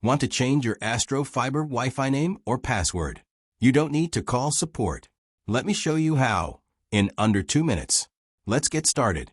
Want to change your Astro Fiber Wi-Fi name or password? You don't need to call support. Let me show you how, in under 2 minutes. Let's get started.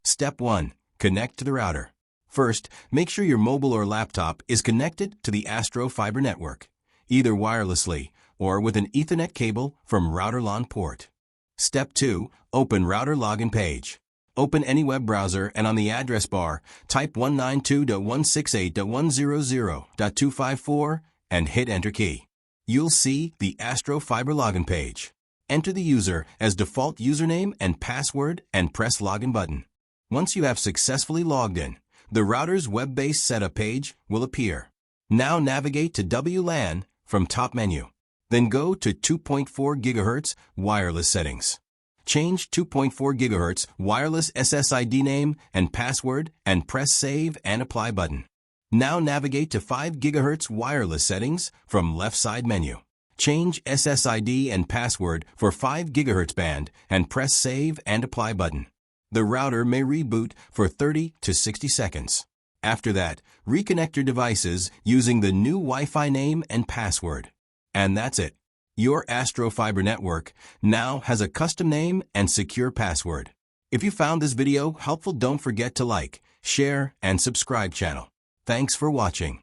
Step 1. Connect to the router. First, make sure your mobile or laptop is connected to the Astro Fiber network, either wirelessly or with an Ethernet cable from router LAN port. Step 2. Open router login page. Open any web browser and on the address bar, type 192.168.100.254 and hit Enter key. You'll see the Astro Fiber login page. Enter the user as default username and password and press Login button. Once you have successfully logged in, the router's web-based setup page will appear. Now navigate to WLAN from top menu. Then go to 2.4 GHz wireless settings. Change 2.4 GHz wireless SSID name and password and press Save and Apply button. Now navigate to 5 GHz wireless settings from left side menu. Change SSID and password for 5 GHz band and press Save and Apply button. The router may reboot for 30 to 60 seconds. After that, reconnect your devices using the new Wi-Fi name and password. And that's it. Your Astro Fiber network now has a custom name and secure password. If you found this video helpful, don't forget to like, share, and subscribe channel. Thanks for watching.